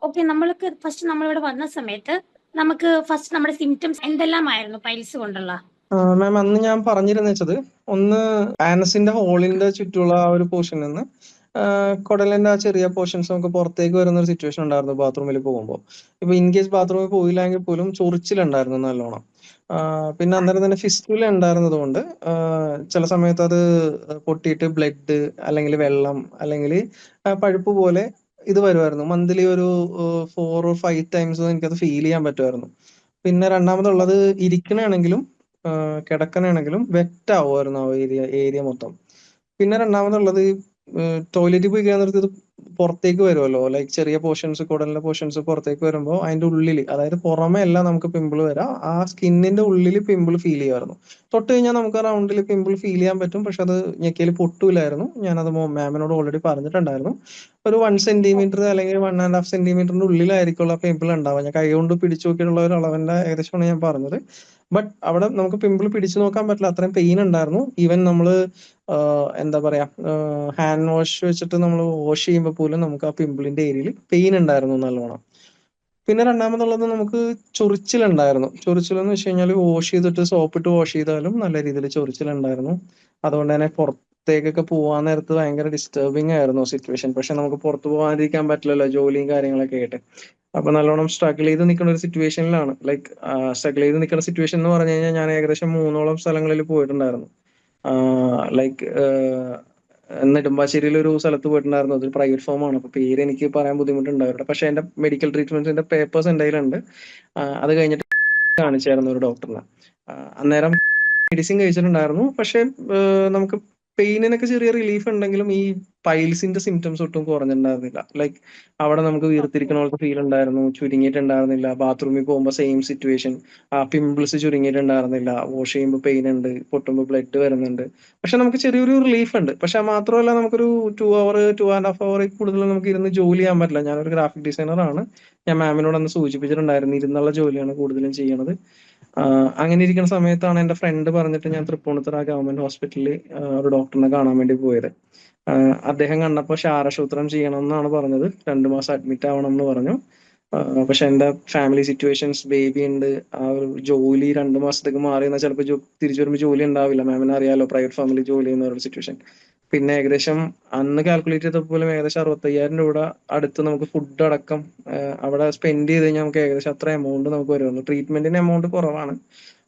Okay. നമ്മൾക്ക് first നമ്മളിവിടെ വന്ന സമയത്ത് നമുക്ക് ഫസ്റ്റ് നമ്മുടെ സിംപ്റ്റംസ് എന്തെല്ലാമായിരുന്നു പൈൽസ് കൊണ്ടുള്ള? മാം അന്ന് ഞാൻ പറഞ്ഞിരുന്ന വെച്ചത് ഒന്ന് ആനസിന്റെ ഹോളിന്റെ ചുറ്റുള്ള ആ ഒരു പോർഷനിൽ നിന്ന് കുടലിന്റെ ആ ചെറിയ പോർഷൻസ് നമുക്ക് പുറത്തേക്ക് വരുന്ന ഒരു സിറ്റുവേഷൻ ഉണ്ടായിരുന്നു ബാത്റൂമിൽ പോകുമ്പോൾ. ഇപ്പൊ ഇൻ കേസ് ബാത്റൂമിൽ പോയില്ലെങ്കിൽ പോലും ചൊറിച്ചിലുണ്ടായിരുന്നു നല്ലോണം. പിന്നെ അന്നേരം തന്നെ ഫിസ്റ്റുല ഉണ്ടായിരുന്നത് കൊണ്ട് ചില സമയത്ത് അത് പൊട്ടിയിട്ട് ബ്ലഡ് അല്ലെങ്കിൽ വെള്ളം അല്ലെങ്കിൽ പഴുപ്പ് പോലെ ഇത് വരുമായിരുന്നു. മന്ത്ലി ഒരു 4 or 5 ടൈംസ് എനിക്കത് ഫീൽ ചെയ്യാൻ പറ്റുമായിരുന്നു. പിന്നെ രണ്ടാമതുള്ളത് ഇരിക്കണാണെങ്കിലും കിടക്കണാണെങ്കിലും വെറ്റ് ആവുമായിരുന്നു ആ ഏരിയ ഏരിയ മൊത്തം. പിന്നെ രണ്ടാമതുള്ളത് ടോയ്ലറ്റിൽ പോയി കഴിയാൻ നേരത്ത് ഇത് പുറത്തേക്ക് വരുമല്ലോ, ലൈക്ക് ചെറിയ പോർഷൻസ് കുടലിന്റെ പോർഷൻസ് പുറത്തേക്ക് വരുമ്പോൾ അതിന്റെ ഉള്ളിൽ, അതായത് പുറമെ അല്ല നമുക്ക് പിമ്പിൾ വരാം, ആ സ്കിന്നിന്റെ ഉള്ളിൽ പിമ്പിൾ ഫീൽ ചെയ്യുമായിരുന്നു. തൊട്ട് കഴിഞ്ഞാൽ നമുക്ക് റൗണ്ടിൽ പിമ്പിൾ ഫീൽ ചെയ്യാൻ പറ്റും, പക്ഷെ അത് ഞെക്കിയിൽ പൊട്ടൂലായിരുന്നു. ഞാനത് മാമിനോട് ഓൾറെഡി പറഞ്ഞിട്ടുണ്ടായിരുന്നു. ഒരു 1 സെന്റിമീറ്റർ അല്ലെങ്കിൽ 1.5 സെന്റിമീറ്ററിന്റെ ഉള്ളിലായിരിക്കുള്ള പിമ്പിൾ ഉണ്ടാവുക. ഞാൻ കൈ കൊണ്ട് പിടിച്ചു നോക്കിയിട്ടുള്ള ഒരു അളവിന്റെ ഏകദേശമാണ് ഞാൻ പറഞ്ഞത്. ബട്ട് അവിടെ നമുക്ക് പിമ്പിൾ പിടിച്ചു നോക്കാൻ പറ്റില്ല, അത്രയും പെയിൻ ഉണ്ടായിരുന്നു. ഈവൻ നമ്മള് എന്താ പറയാ, ഹാൻഡ് വാഷ് വെച്ചിട്ട് നമ്മൾ വാഷ് ചെയ്യുമ്പോൾ പോലും നമുക്ക് ആ പിമ്പിളിന്റെ ഏരിയയിൽ പെയിൻ ഉണ്ടായിരുന്നു നല്ലോണം. പിന്നെ രണ്ടാമതുള്ളത് നമുക്ക് ചൊറിച്ചിലുണ്ടായിരുന്നു. ചൊറിച്ചിലെന്ന് വെച്ച് കഴിഞ്ഞാൽ വാഷ് ചെയ്തിട്ട് സോപ്പിട്ട് വാഷ് ചെയ്താലും നല്ല രീതിയിൽ ചൊറിച്ചിലുണ്ടായിരുന്നു. അതുകൊണ്ട് തന്നെ പുറത്തേക്കൊക്കെ പോകാൻ നേരത്ത് ഭയങ്കര ഡിസ്റ്റർബിങ് ആയിരുന്നു സിറ്റുവേഷൻ. പക്ഷെ നമുക്ക് പുറത്ത് പോകാതിരിക്കാൻ പറ്റില്ലല്ലോ, ജോലിയും കാര്യങ്ങളൊക്കെ ആയിട്ട്. അപ്പൊ നല്ലോണം സ്ട്രഗിൾ ചെയ്ത് നിൽക്കുന്ന ഒരു സിറ്റുവേഷനിലാണ്. ലൈക്ക് സ്ട്രഗിൾ ചെയ്ത് നിൽക്കുന്ന സിറ്റുവേഷൻ എന്ന് പറഞ്ഞു കഴിഞ്ഞാൽ ഞാൻ ഏകദേശം 3ഓളം സ്ഥലങ്ങളിൽ പോയിട്ടുണ്ടായിരുന്നു. ലൈക്ക് നെടുമ്പാശ്ശേരിയിൽ ഒരു സ്ഥലത്ത് പോയിട്ടുണ്ടായിരുന്നു. അതൊരു പ്രൈവറ്റ് ഫോം ആണ്, അപ്പൊ പേര് എനിക്ക് പറയാൻ ബുദ്ധിമുട്ടുണ്ട് അവരുടെ. പക്ഷെ എന്റെ മെഡിക്കൽ ട്രീറ്റ്മെന്റിന്റെ പേപ്പേഴ്സ് എന്റെ കയ്യിലുണ്ട്. അത് കഴിഞ്ഞിട്ട് കാണിച്ചായിരുന്നു ഒരു ഡോക്ടറിനെ. അന്നേരം മെഡിസിൻ കഴിച്ചിട്ടുണ്ടായിരുന്നു. പക്ഷെ നമുക്ക് പെയിനിനൊക്കെ ചെറിയ റിലീഫ് ഉണ്ടെങ്കിലും ഈ പൈൽസിന്റെ സിംറ്റംസ് ഒട്ടും കുറഞ്ഞിട്ടുണ്ടായിരുന്നില്ല. ലൈക്ക് അവിടെ നമുക്ക് ഓക്കെ. വീർത്തിരിക്കണ പോലത്തെ ഫീൽ ഉണ്ടായിരുന്നു, ചുരുങ്ങിയിട്ടുണ്ടായിരുന്നില്ല. ബാത്റൂമിൽ പോകുമ്പോൾ സെയിം സിറ്റുവേഷൻ, ആ പിമ്പിൾസ് ചുരുങ്ങിയിട്ടുണ്ടായിരുന്നില്ല. വാഷ് ചെയ്യുമ്പോൾ പെയിൻ ഉണ്ട്, പൊട്ടുമ്പോൾ ബ്ലഡ് വരുന്നുണ്ട്. പക്ഷെ നമുക്ക് ചെറിയൊരു റിലീഫ് ഉണ്ട്. പക്ഷെ മാത്രമല്ല, നമുക്കൊരു 2 hour 2.5 hour കൂടുതൽ നമുക്ക് ഇരുന്ന് ജോലി ചെയ്യാൻ പറ്റില്ല. ഞാനൊരു ഗ്രാഫിക് ഡിസൈനർ ആണ്. ഞാൻ മാമിനോട് അന്ന് സൂചിപ്പിച്ചിട്ടുണ്ടായിരുന്നു, ഇരുന്നുള്ള ജോലിയാണ് കൂടുതലും ചെയ്യണത്. അങ്ങനെ ഇരിക്കുന്ന സമയത്താണ് എന്റെ ഫ്രണ്ട് പറഞ്ഞിട്ട് ഞാൻ തൃപ്പൂണിത്തുറ ഗവൺമെന്റ് ഹോസ്പിറ്റലിൽ ഒരു ഡോക്ടറിനെ കാണാൻ വേണ്ടി പോയത്. അദ്ദേഹം കണ്ടപ്പോൾ ക്ഷാരസൂത്രം ചെയ്യണം എന്നാണ് പറഞ്ഞത്. 2 മാസം അഡ്മിറ്റ് ആവണം എന്ന് പറഞ്ഞു. പക്ഷെ എന്റെ ഫാമിലി സിറ്റുവേഷൻസ്, ബേബി ഉണ്ട്, ആ ഒരു ജോലി 2 മാസത്തേക്ക് മാറി എന്നാൽ ചിലപ്പോൾ തിരിച്ചു വരുമ്പോൾ ജോലി ഉണ്ടാവില്ല. മാമിന് അറിയാലോ, പ്രൈവറ്റ് ഫാമിലി ജോലി ചെയ്യുന്ന ഒരു സിറ്റുവേഷൻ. പിന്നെ ഏകദേശം അന്ന് കാൽക്കുലേറ്റ് ചെയ്തപ്പോൾ പോലും ഏകദേശം 65,000 രൂപ അടുത്ത് നമുക്ക് ഫുഡ് അടക്കം അവിടെ സ്പെൻഡ് ചെയ്ത് കഴിഞ്ഞാൽ നമുക്ക് ഏകദേശം അത്ര എമൗണ്ട് നമുക്ക് വരുമായിരുന്നു. ട്രീറ്റ്മെന്റിന് എമൗണ്ട് കുറവാണ്,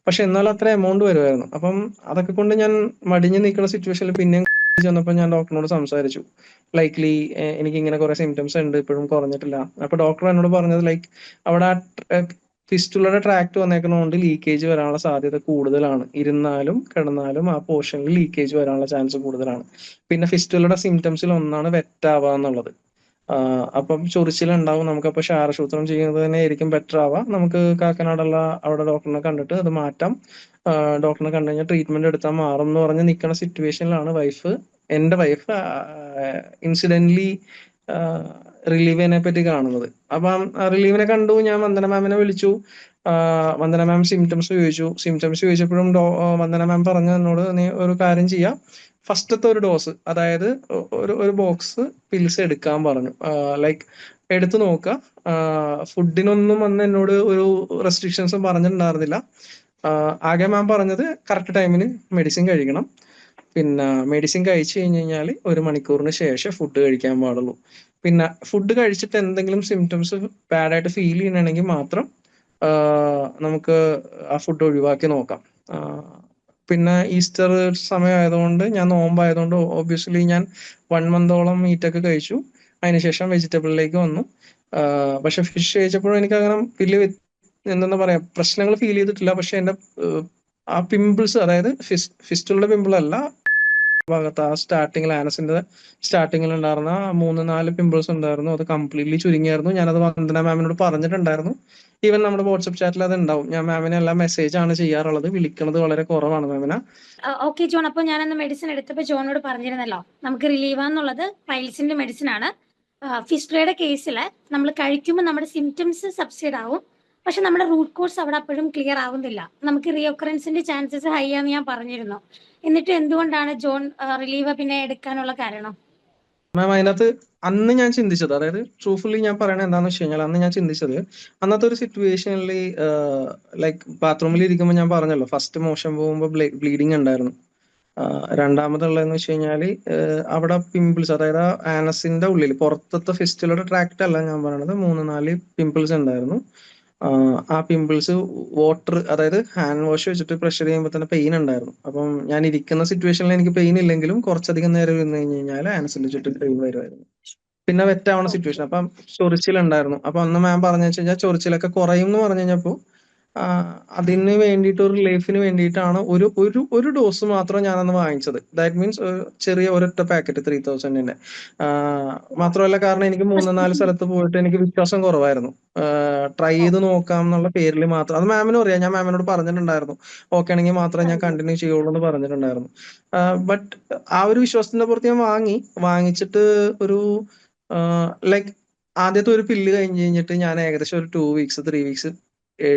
പക്ഷെ എന്നാലും അത്ര എമൗണ്ട് വരുമായിരുന്നു. അപ്പം അതൊക്കെ കൊണ്ട് ഞാൻ മടിഞ്ഞു നിൽക്കുന്ന സിറ്റുവേഷനിൽ പിന്നെ ചെന്നപ്പോൾ ഞാൻ ഡോക്ടറിനോട് സംസാരിച്ചു. ലൈക്ലി എനിക്ക് ഇങ്ങനെ കുറെ സിംറ്റംസ് ഉണ്ട്, ഇപ്പോഴും കുറഞ്ഞിട്ടില്ല. അപ്പൊ ഡോക്ടർ എന്നോട് പറഞ്ഞത്, ലൈക്ക് അവിടെ ഫിസ്റ്റുലയുടെ ട്രാക്ട് വന്നേക്കുന്നതുകൊണ്ട് ലീക്കേജ് വരാനുള്ള സാധ്യത കൂടുതലാണ്. ഇരുന്നാലും കിടന്നാലും ആ പോർഷനിൽ ലീക്കേജ് വരാനുള്ള ചാൻസ് കൂടുതലാണ്. പിന്നെ ഫിസ്റ്റുലയുടെ സിംറ്റംസിൽ ഒന്നാണ് വെറ്റാവുക എന്നുള്ളത്. അപ്പം ചൊറിച്ചിലുണ്ടാവും. നമുക്കപ്പോൾ ക്ഷാരസൂത്രം ചെയ്യുന്നത് തന്നെ ആയിരിക്കും ബെറ്റർ ആവുക. നമുക്ക് കാക്കനാടുള്ള അവിടെ ഡോക്ടറിനെ കണ്ടിട്ട് അത് മാറ്റാം. ഡോക്ടറിനെ കണ്ടു കഴിഞ്ഞാൽ ട്രീറ്റ്മെന്റ് എടുത്താൽ മാറും എന്ന് പറഞ്ഞ് നിൽക്കുന്ന സിറ്റുവേഷനിലാണ് എന്റെ വൈഫ് ഇൻസിഡന്റ്ലി റിലീവിനെ പറ്റി കാണുന്നത്. അപ്പം റിലീവിനെ കണ്ടു. ഞാൻ വന്ദന മാമിനെ വിളിച്ചു. വന്ദന മാം സിംറ്റംസ് ചോദിച്ചു. സിംറ്റംസ് ചോദിച്ചപ്പോഴും വന്ദന മാം പറഞ്ഞു എന്നോട്, നീ ഒരു കാര്യം ചെയ്യാം, ഫസ്റ്റത്തെ ഒരു ഡോസ്, അതായത് ഒരു ബോക്സ് പിൽസ് എടുക്കാൻ പറഞ്ഞു. ലൈക്ക് എടുത്തു നോക്കുക. ഫുഡിനൊന്നും അന്ന് എന്നോട് ഒരു റെസ്ട്രിക്ഷൻസും പറഞ്ഞിട്ടുണ്ടായിരുന്നില്ല. ആകെ മാം പറഞ്ഞത് കറക്റ്റ് ടൈമിന് മെഡിസിൻ കഴിക്കണം. പിന്നെ മെഡിസിൻ കഴിച്ചു കഴിഞ്ഞ് കഴിഞ്ഞാൽ 1 മണിക്കൂറിന് ശേഷം ഫുഡ് കഴിക്കാൻ പാടുള്ളൂ. പിന്നെ ഫുഡ് കഴിച്ചിട്ട് എന്തെങ്കിലും സിംറ്റംസ് ബാഡായിട്ട് ഫീൽ ചെയ്യണമെങ്കിൽ മാത്രം നമുക്ക് ആ ഫുഡ് ഒഴിവാക്കി നോക്കാം. പിന്നെ ഈസ്റ്റർ സമയമായതുകൊണ്ട്, ഞാൻ നോമ്പായതുകൊണ്ട് ഒബ്വിയസ്ലി ഞാൻ 1 മന്തോളം മീറ്റൊക്കെ കഴിച്ചു. അതിനുശേഷം വെജിറ്റബിളിലേക്ക് വന്നു. പക്ഷെ ഫിഷ് കഴിച്ചപ്പോഴും എനിക്ക് അങ്ങനെ വലിയ എന്താ പറയാ പ്രശ്നങ്ങൾ ഫീൽ ചെയ്തിട്ടില്ല. പക്ഷെ എന്റെ ആ പിമ്പിൾസ്, അതായത് ഫിസ്റ്റുള്ള പിമ്പിൾ അല്ല, ഭാഗത്ത് ആ സ്റ്റാർട്ടിങ്ങിൽ, ആനസിന്റെ സ്റ്റാർട്ടിങ്ങിൽ ഉണ്ടായിരുന്ന 3-4 പിമ്പിൾസ് ഉണ്ടായിരുന്നു. അത് കംപ്ലീറ്റ്ലി ചുരുങ്ങിയായിരുന്നു. ഞാനത് വന്ദന മാമിനോട് പറഞ്ഞിട്ടുണ്ടായിരുന്നു. ഈവൻ നമ്മുടെ വാട്സപ്പ് ചാറ്റിൽ അത് ഉണ്ടാവും. ഞാൻ മാമിനെ എല്ലാം മെസ്സേജ് ആണ് ചെയ്യാറുള്ളത്, വിളിക്കുന്നത് വളരെ കുറവാണ് മാമിനെ. ഓക്കെ ജോൺ, അപ്പോൾ ഞാനന്ന് മെഡിസിൻ എടുത്തപ്പോൾ ജോണിനോട് പറഞ്ഞിരുന്നല്ലോ, നമുക്ക് റിലീവാന്നുള്ളത് പൈൽസിന്റെ മെഡിസിൻ ആണ്. ഫിസ്റ്റുലയുടെ കേസിൽ നമ്മൾ കഴിക്കുമ്പോൾ നമ്മുടെ സിംറ്റംസ് സബ്സൈഡ് ആവും, പക്ഷെ നമ്മുടെ റൂട്ട് കോഴ്സ് അവിടെ അപ്പോഴും ക്ലിയർ ആവുന്നില്ല. നമുക്ക് റീഒക്കറൻസിന്റെ ചാൻസസ് ഹൈ ആണെന്ന് ഞാൻ പറഞ്ഞിരുന്നു. എന്നിട്ട് എന്തുകൊണ്ടാണ് ജോൺ റിലീവ പിന്നെ എടുക്കാനുള്ള കാരണം? മാം അതിനകത്ത് അന്ന് ഞാൻ ചിന്തിച്ചത്, അതായത് ട്രൂഫുള്ളി ഞാൻ പറയണത് എന്താണെന്ന് വെച്ച് കഴിഞ്ഞാൽ, അന്ന് ഞാൻ ചിന്തിച്ചത് അന്നത്തെ ഒരു സിറ്റുവേഷനിൽ ലൈക്ക് ബാത്റൂമിൽ ഇരിക്കുമ്പോൾ ഞാൻ പറഞ്ഞല്ലോ ഫസ്റ്റ് മോഷൻ പോകുമ്പോൾ ബ്ലീഡിങ് ഉണ്ടായിരുന്നു. രണ്ടാമതുള്ളതെന്ന് വെച്ച് കഴിഞ്ഞാൽ അവിടെ പിമ്പിൾസ്, അതായത് ആനസിന്റെ ഉള്ളിൽ പുറത്തത്തെ ഫിസ്റ്റുലർ ട്രാക്ട് അല്ല ഞാൻ പറയണത്, 3-4 പിമ്പിൾസ് ഉണ്ടായിരുന്നു. ആ പിമ്പിൾസ് വാട്ടർ, അതായത് ഹാൻഡ് വാഷ് വെച്ചിട്ട് പ്രഷർ ചെയ്യുമ്പോൾ തന്നെ പെയിൻ ഉണ്ടായിരുന്നു. അപ്പം ഞാൻ ഇരിക്കുന്ന സിറ്റുവേഷനിൽ എനിക്ക് പെയിൻ ഇല്ലെങ്കിലും കുറച്ചധികം നേരം ഇരുന്ന് കഴിഞ്ഞ് കഴിഞ്ഞാൽ ആനസിന്റെ ചുറ്റും പെയിൻ വരുമായിരുന്നു. പിന്നെ വെറ്റാവണ ഓക്കെ. സിറ്റുവേഷൻ, അപ്പം ചൊറിച്ചിലുണ്ടായിരുന്നു. അപ്പൊ അന്ന് മാം പറഞ്ഞു വെച്ച് കഴിഞ്ഞാൽ ചൊറിച്ചിലൊക്കെ കുറയും എന്ന് പറഞ്ഞു കഴിഞ്ഞപ്പോ അതിന് വേണ്ടിയിട്ട് ഒരു റിലീഫിന് വേണ്ടിയിട്ടാണ് ഒരു ഡോസ് മാത്രം ഞാനന്ന് വാങ്ങിച്ചത്. ദാറ്റ് മീൻസ് ചെറിയ ഒരൊറ്റ പാക്കറ്റ് 3000ന്റെ. മാത്രമല്ല, കാരണം എനിക്ക് 3-4 സ്ഥലത്ത് പോയിട്ട് എനിക്ക് വിശ്വാസം കുറവായിരുന്നു. ട്രൈ ചെയ്ത് നോക്കാം എന്നുള്ള പേരിൽ മാത്രം. അത് മാമിനും അറിയാം, ഞാൻ മാമിനോട് പറഞ്ഞിട്ടുണ്ടായിരുന്നു. ഓക്കെ ആണെങ്കിൽ മാത്രമേ ഞാൻ കണ്ടിന്യൂ ചെയ്യുള്ളൂ എന്ന് പറഞ്ഞിട്ടുണ്ടായിരുന്നു. ബട്ട് ആ ഒരു വിശ്വാസത്തിന്റെ പുറത്ത് ഞാൻ വാങ്ങിച്ചിട്ട് ഒരു ലൈക്ക് ആദ്യത്തെ ഒരു പില്ല് കഴിഞ്ഞ് കഴിഞ്ഞിട്ട് ഞാൻ ഏകദേശം ഒരു 2 വീക്സ് 3 വീക്സ്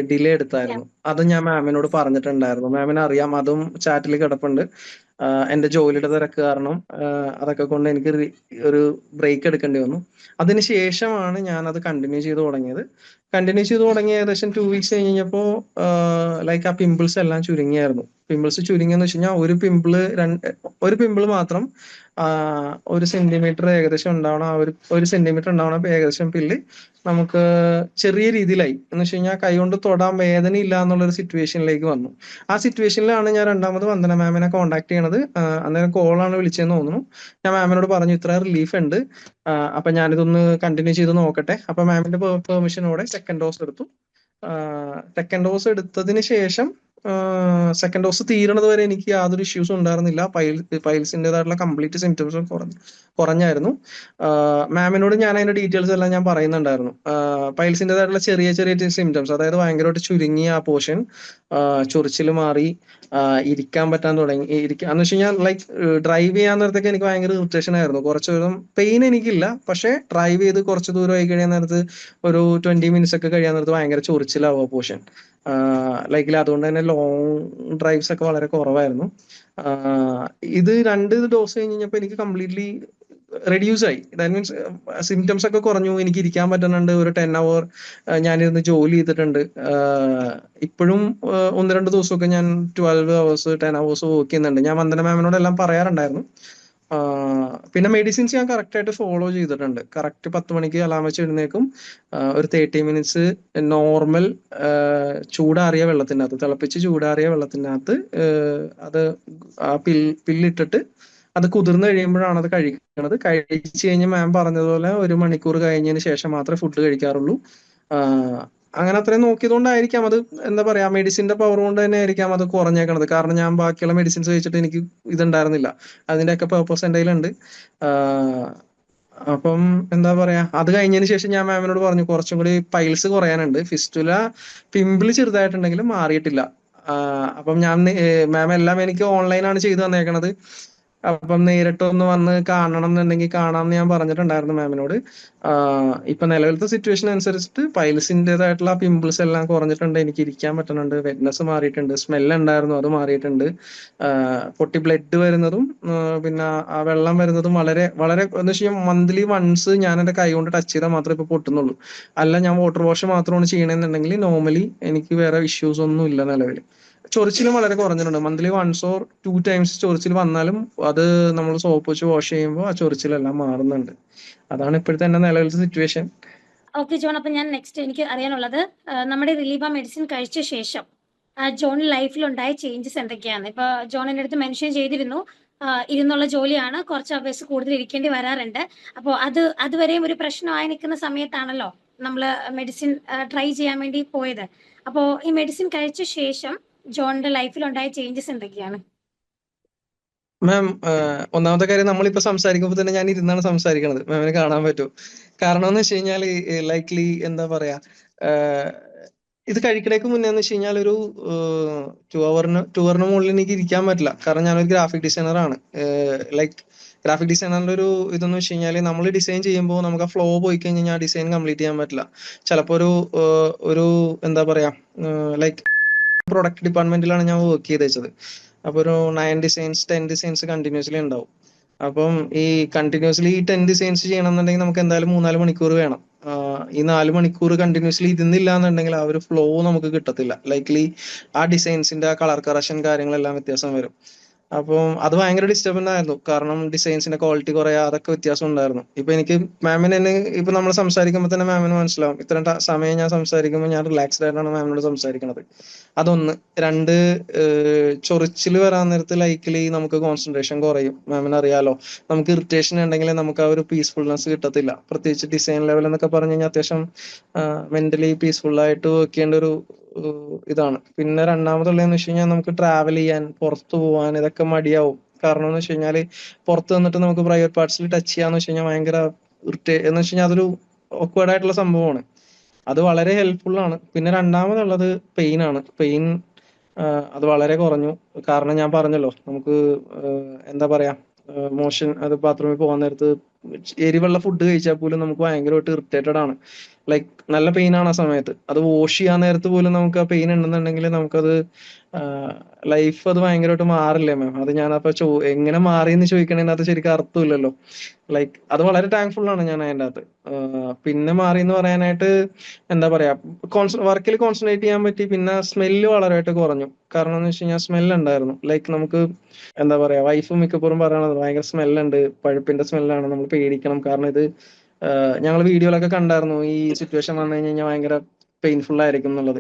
ഡിലേ എടുത്തായിരുന്നു. അത് ഞാൻ മാമിനോട് പറഞ്ഞിട്ടുണ്ടായിരുന്നു. മാമിന് അറിയാം, അതും ചാറ്റിൽ കിടപ്പുണ്ട്. എന്റെ ജോലിയുടെ തിരക്ക് കാരണം അതൊക്കെ കൊണ്ട് എനിക്ക് ഒരു ബ്രേക്ക് എടുക്കേണ്ടി വന്നു. അതിനുശേഷമാണ് ഞാൻ അത് കണ്ടിന്യൂ ചെയ്ത് തുടങ്ങിയത്. ഏകദേശം 2 വീക്സ് കഴിഞ്ഞപ്പോ ലൈക്ക് ആ പിമ്പിൾസ് എല്ലാം ചുരുങ്ങിയായിരുന്നു. പിമ്പിൾസ് ചുരുങ്ങിയെന്ന് വെച്ച് കഴിഞ്ഞാൽ ഒരു പിമ്പിൾ മാത്രം 1 സെന്റിമീറ്റർ ഏകദേശം ഉണ്ടാവണം. ആ ഒരു സെന്റിമീറ്റർ ഉണ്ടാവണം ഏകദേശം പില്ല് നമുക്ക് ചെറിയ രീതിയിലായി എന്ന് വെച്ച് കഴിഞ്ഞാൽ കൈ കൊണ്ട് തൊടാൻ വേദന ഇല്ല എന്നുള്ള ഒരു സിറ്റുവേഷനിലേക്ക് വന്നു. ആ സിറ്റുവേഷനിലാണ് ഞാൻ രണ്ടാമത് വന്ദന മാമിനെ കോൺടാക്ട് ചെയ്യണത്. അന്നേരം കോളാണ് വിളിച്ചതെന്ന് തോന്നുന്നു. ഞാൻ മാമിനോട് പറഞ്ഞു ഇത്ര റിലീഫ് ഉണ്ട്, അപ്പൊ ഞാനിതൊന്ന് കണ്ടിന്യൂ ചെയ്ത് നോക്കട്ടെ. അപ്പൊ മാമിന്റെ പെർമിഷനോടെ സെക്കൻഡ് ഡോസ് എടുത്തു. സെക്കൻഡ് ഡോസ് എടുത്തതിന് ശേഷം സെക്കൻഡ് ഡോസ് തീരണത് വരെ എനിക്ക് യാതൊരു ഇഷ്യൂസും ഉണ്ടായിരുന്നില്ല. പൈൽസിൻ്റെതായിട്ടുള്ള കംപ്ലീറ്റ് സിംറ്റംസും കുറഞ്ഞായിരുന്നു. മാമിനോട് ഞാൻ അതിന്റെ ഡീറ്റെയിൽസ് എല്ലാം ഞാൻ പറയുന്നുണ്ടായിരുന്നു. പൈൽസിൻ്റെതായിട്ടുള്ള ചെറിയ ചെറിയ സിംറ്റംസ്, അതായത് ഭയങ്കരമായിട്ട് ചുരുങ്ങിയ ആ പോർഷൻ, ചൊറിച്ചിൽ മാറി, ഇരിക്കാൻ പറ്റാൻ തുടങ്ങി. എന്ന് വെച്ച് കഴിഞ്ഞാൽ ലൈക്ക് ഡ്രൈവ് ചെയ്യാൻ നേരത്തൊക്കെ എനിക്ക് ഭയങ്കര ഇറിറ്റേഷൻ ആയിരുന്നു. കുറച്ച് ദൂരം പെയിൻ എനിക്കില്ല, പക്ഷെ ഡ്രൈവ് ചെയ്ത് കുറച്ച് ദൂരം ആയി കഴിയാൻ നേരത്ത് ഒരു 20 മിനിറ്റ്സ് ഒക്കെ കഴിയാൻ നേരത്ത് ഭയങ്കര ചൊറിച്ചിലാവുക പോർഷൻ. ലൈക്കിൽ അതുകൊണ്ട് തന്നെ ലോങ് ഡ്രൈവ്സ് ഒക്കെ വളരെ കുറവായിരുന്നു. ഇത് 2 ഡോസ് കഴിഞ്ഞപ്പോൾ എനിക്ക് കംപ്ലീറ്റ്ലി റെഡ്യൂസ് ആയി. ദാറ്റ് മീൻസ് സിംറ്റംസ് ഒക്കെ കുറഞ്ഞു, എനിക്ക് ഇരിക്കാൻ പറ്റുന്നുണ്ട്. ഒരു 10 hour ഞാനിരുന്ന് ജോലി ചെയ്തിട്ടുണ്ട്. ഇപ്പോഴും 1-2 ദിവസമൊക്കെ ഞാൻ 12 hours 10 hours വർക്ക് ചെയ്യുന്നുണ്ട്. ഞാൻ വന്ദന മാമിനോട് എല്ലാം പറയാറുണ്ടായിരുന്നു. പിന്നെ മെഡിസിൻസ് ഞാൻ കറക്റ്റ് ആയിട്ട് ഫോളോ ചെയ്തിട്ടുണ്ട്. കറക്റ്റ് 10 മണിക്ക് അലാം വെച്ച് എഴുന്നേക്കും. ഒരു 30 മിനിറ്റ്സ് നോർമൽ ചൂടാറിയ വെള്ളത്തിനകത്ത്, തിളപ്പിച്ച് ചൂടാറിയ വെള്ളത്തിനകത്ത് അത് ആ പില്ലിട്ടിട്ട് അത് കുതിർന്ന് കഴിയുമ്പോഴാണ് അത് കഴിക്കുന്നത്. കഴിച്ചു കഴിഞ്ഞ് മാം പറഞ്ഞതുപോലെ 1 മണിക്കൂർ കഴിഞ്ഞതിന് ശേഷം മാത്രമേ ഫുഡ് കഴിക്കാറുള്ളൂ. അങ്ങനെ അത്രയും നോക്കിയതുകൊണ്ടായിരിക്കാം അത്, എന്താ പറയാ, മെഡിസിന്റെ പവർ കൊണ്ട് തന്നെ ആയിരിക്കാം അത് കുറഞ്ഞേക്കണത്. കാരണം ഞാൻ ബാക്കിയുള്ള മെഡിസിൻസ് കഴിച്ചിട്ട് എനിക്ക് ഇതുണ്ടായിരുന്നില്ല. അതിന്റെയൊക്കെ പേർപ്പസ് എൻ്റെ കയ്യിലുണ്ട്. അപ്പം എന്താ പറയാ, അത് കഴിഞ്ഞതിന് ശേഷം ഞാൻ മാമിനോട് പറഞ്ഞു കുറച്ചും കൂടി പൈൽസ് കുറയാനുണ്ട്, ഫിസ്റ്റുല പിമ്പിൾ ചെറുതായിട്ടുണ്ടെങ്കിലും മാറിയിട്ടില്ല. അപ്പം ഞാൻ മാം എല്ലാം എനിക്ക് ഓൺലൈനാണ് ചെയ്തു തന്നേക്കണത്. അപ്പം നേരിട്ടൊന്ന് വന്ന് കാണണം എന്നുണ്ടെങ്കിൽ കാണാമെന്ന് ഞാൻ പറഞ്ഞിട്ടുണ്ടായിരുന്നു മാമിനോട്. ഇപ്പൊ നിലവിലത്തെ സിറ്റുവേഷൻ അനുസരിച്ചിട്ട് പൈൽസിൻ്റെതായിട്ടുള്ള പിമ്പിൾസ് എല്ലാം കുറഞ്ഞിട്ടുണ്ട്, എനിക്ക് ഇരിക്കാൻ പറ്റുന്നുണ്ട്, വെറ്റ്നസ് മാറിയിട്ടുണ്ട്, സ്മെല്ല് ഉണ്ടായിരുന്നു അത് മാറിയിട്ടുണ്ട്, പൊട്ടി ബ്ലഡ് വരുന്നതും പിന്നെ ആ വെള്ളം വരുന്നതും വളരെ വളരെ എന്ന് വെച്ച് കഴിഞ്ഞാൽ മന്ത്ലി വൺസ് ഞാൻ എൻ്റെ കൈ കൊണ്ട് ടച്ച് ചെയ്താൽ മാത്രമേ ഇപ്പൊ പൊട്ടുന്നുള്ളൂ. അല്ല ഞാൻ വാട്ടർ വാഷ് മാത്രമാണ് ചെയ്യണമെന്നുണ്ടെങ്കിൽ നോർമലി എനിക്ക് വേറെ ഇഷ്യൂസ് ഒന്നും ഇല്ല നിലവിൽ. ചൊറിച്ചിലും വളരെ കുറഞ്ഞിട്ടുണ്ട്. മന്ത്ലി 1 or 2 times ചൊറിച്ചിൽ വന്നാലും അത് നമ്മൾ സോപ്പ് വെച്ച് വാഷ് ചെയ്യുമ്പോൾ ആ ചൊറിച്ചിലെല്ലാം മാറുന്നുണ്ട്. അതാണ് ഇപ്പോഴത്തെ എന്റെ നിലവിലത്തെ സിറ്റുവേഷൻ. ഓക്കെ ജോൺ, അപ്പൊ ഞാൻ നെക്സ്റ്റ് എനിക്ക് അറിയാനുള്ളത് നമ്മുടെ റിലീവ മെഡിസിൻ കഴിച്ച ശേഷം ജോൺ ലൈഫിലുണ്ടായ ചേഞ്ചസ് എന്തൊക്കെയാണ്? ഇപ്പൊ ജോൺ എൻ്റെ അടുത്ത് മെൻഷൻ ചെയ്തിരുന്നു ഇരുന്നുള്ള ജോലിയാണ്, കുറച്ച് അവേഴ്സ് കൂടുതൽ ഇരിക്കേണ്ടി വരാറുണ്ട്. അപ്പോൾ അതുവരെയും ഒരു പ്രശ്നമായി നിൽക്കുന്ന സമയത്താണല്ലോ നമ്മൾ മെഡിസിൻ ട്രൈ ചെയ്യാൻ വേണ്ടി പോയത്. അപ്പോൾ ഈ മെഡിസിൻ കഴിച്ച ശേഷം ജോണിന്റെ ലൈഫിലുണ്ടായ ചേഞ്ചസ് എന്തൊക്കെയാണ്? മാം, ഒന്നാമത്തെ കാര്യം നമ്മളിപ്പോ സംസാരിക്കുമ്പോൾ തന്നെ ഞാൻ ഇരുന്നാണ് സംസാരിക്കണത്. മാമിനെ കാണാൻ പറ്റും. കാരണം എന്ന് വെച്ച് കഴിഞ്ഞാൽ ലൈക്ലി എന്താ പറയാ, ഇത് കഴിക്കണേക്ക് മുന്നേ എന്ന് വെച്ച് കഴിഞ്ഞാൽ ഒരു 2 hour മുകളിൽ എനിക്ക് ഇരിക്കാൻ പറ്റില്ല. കാരണം ഞാനൊരു ഗ്രാഫിക് ഡിസൈനർ ആണ്. ലൈക്ക് ഗ്രാഫിക് ഡിസൈനറിന്റെ ഒരു ഇതെന്ന് വെച്ച് കഴിഞ്ഞാൽ നമ്മൾ ഡിസൈൻ ചെയ്യുമ്പോൾ നമുക്ക് ആ ഫ്ലോ പോയി കഴിഞ്ഞാൽ ആ ഡിസൈൻ കംപ്ലീറ്റ് ചെയ്യാൻ പറ്റില്ല. ചിലപ്പോൾ ഒരു എന്താ പറയാ, ലൈക്ക് പ്രൊഡക്റ്റ് ഡിപ്പാർട്ട്മെന്റിലാണ് ഞാൻ വർക്ക് ചെയ്ത് വെച്ചത്. അപ്പൊ ഒരു 9 ഡിസൈൻസ് 10 ഡിസൈൻസ് കണ്ടിന്യൂസ്ലി ഉണ്ടാവും. അപ്പം ഈ കണ്ടിന്യൂസ്ലി ഈ 10 ഡിസൈൻസ് ചെയ്യണമെന്നുണ്ടെങ്കിൽ നമുക്ക് എന്തായാലും 3-4 മണിക്കൂർ വേണം. ഈ 4 മണിക്കൂർ കണ്ടിന്യൂസ്ലി ഇരുന്നില്ല എന്നുണ്ടെങ്കിൽ ആ ഒരു ഫ്ലോ നമുക്ക് കിട്ടത്തില്ല. ലൈക്ലി ആ ഡിസൈൻസിന്റെ ആ കളർ കറക്ഷൻ കാര്യങ്ങളെല്ലാം വ്യത്യാസം വരും. അപ്പം അത് ഭയങ്കര ഡിസ്റ്റർബൻസ് ആയിരുന്നു. കാരണം ഡിസൈൻസിന്റെ ക്വാളിറ്റി കുറയാ, അതൊക്കെ വ്യത്യാസം ഉണ്ടായിരുന്നു. ഇപ്പൊ എനിക്ക് മാമിന് തന്നെ ഇപ്പൊ നമ്മൾ സംസാരിക്കുമ്പോൾ തന്നെ മാമിന് മനസ്സിലാവും ഇത്രയും സമയം ഞാൻ സംസാരിക്കുമ്പോൾ ഞാൻ റിലാക്സ്ഡ് ആയിട്ടാണ് മാമിനോട് സംസാരിക്കുന്നത്. അതൊന്ന്. രണ്ട്, ചൊറിച്ചിൽ വരാൻ നേരത്ത് ലൈക്കലി നമുക്ക് കോൺസെൻട്രേഷൻ കുറയും. മാമിന് അറിയാലോ, നമുക്ക് ഇറിറ്റേഷൻ ഉണ്ടെങ്കിൽ നമുക്ക് ആ ഒരു പീസ്ഫുൾനെസ് കിട്ടത്തില്ല. പ്രത്യേകിച്ച് ഡിസൈൻ ലെവൽ എന്നൊക്കെ പറഞ്ഞു കഴിഞ്ഞാൽ അത്യാവശ്യം മെന്റലി പീസ്ഫുൾ ആയിട്ട് വർക്ക് ചെയ്യേണ്ട ഒരു ഇതാണ്. പിന്നെ രണ്ടാമതുള്ളതെന്ന് വെച്ച് കഴിഞ്ഞാൽ നമുക്ക് ട്രാവൽ ചെയ്യാൻ, പുറത്തു പോകാൻ ഇതൊക്കെ മടിയാവും. കാരണം എന്ന് വെച്ച് കഴിഞ്ഞാല് പുറത്ത് നിന്നിട്ട് നമുക്ക് പ്രൈവറ്റ് പാർട്സിൽ ടച്ച് ചെയ്യാന്ന് വെച്ച് കഴിഞ്ഞാൽ ഭയങ്കര എന്ന് വെച്ച് കഴിഞ്ഞാൽ അതൊരു awkward ആയിട്ടുള്ള സംഭവമാണ്. അത് വളരെ ഹെൽപ്ഫുൾ ആണ്. പിന്നെ രണ്ടാമതുള്ളത് പെയിൻ ആണ്. പെയിൻ അത് വളരെ കുറഞ്ഞു. കാരണം ഞാൻ പറഞ്ഞല്ലോ, നമുക്ക് എന്താ പറയാ, മോഷൻ അത് ബാത്റൂമിൽ പോകാൻ നേരത്ത് എരിവുള്ള ഫുഡ് കഴിച്ചാൽ പോലും നമുക്ക് ഭയങ്കരമായിട്ട് ഇറിറ്റേറ്റഡ് ആണ്. ലൈക്ക് നല്ല പെയിൻ ആണ് ആ സമയത്ത്. അത് വാഷ് ചെയ്യാൻ നേരത്ത് പോലും നമുക്ക് ആ പെയിൻ ഉണ്ടെന്നുണ്ടെങ്കിൽ നമുക്കത് ലൈഫ് അത് ഭയങ്കരമായിട്ട് മാറില്ലേ മാം? അത് ഞാനപ്പോ എങ്ങനെ മാറിയെന്ന് ചോദിക്കണതിനകത്ത് ശരിക്കും അർത്ഥമില്ലല്ലോ. ലൈക്ക് അത് വളരെ താങ്ക്ഫുൾ ആണ് ഞാൻ അതിൻ്റെ അകത്ത്. പിന്നെ മാറി എന്ന് പറയാനായിട്ട് എന്താ പറയാ, വർക്കിൽ കോൺസെൻട്രേറ്റ് ചെയ്യാൻ പറ്റി. പിന്നെ സ്മെല്ല് വളരെയായിട്ട് കുറഞ്ഞു. കാരണം എന്ന് വെച്ച് കഴിഞ്ഞാൽ സ്മെല്ല് ഉണ്ടായിരുന്നു. ലൈക്ക് നമുക്ക് എന്താ പറയാ, വൈഫ് മിക്കപ്പോഴും പറയണത് ഭയങ്കര സ്മെല്ലുണ്ട്, പഴുപ്പിന്റെ സ്മെല്ലാണ്, നമ്മൾ പേടിക്കണം. കാരണം ഇത് ഞങ്ങൾ വീഡിയോയിലൊക്കെ കണ്ടായിരുന്നു, ഈ സിറ്റുവേഷൻ വന്നു കഴിഞ്ഞാൽ ഭയങ്കര പെയിൻഫുൾ ആയിരിക്കും എന്നുള്ളത്.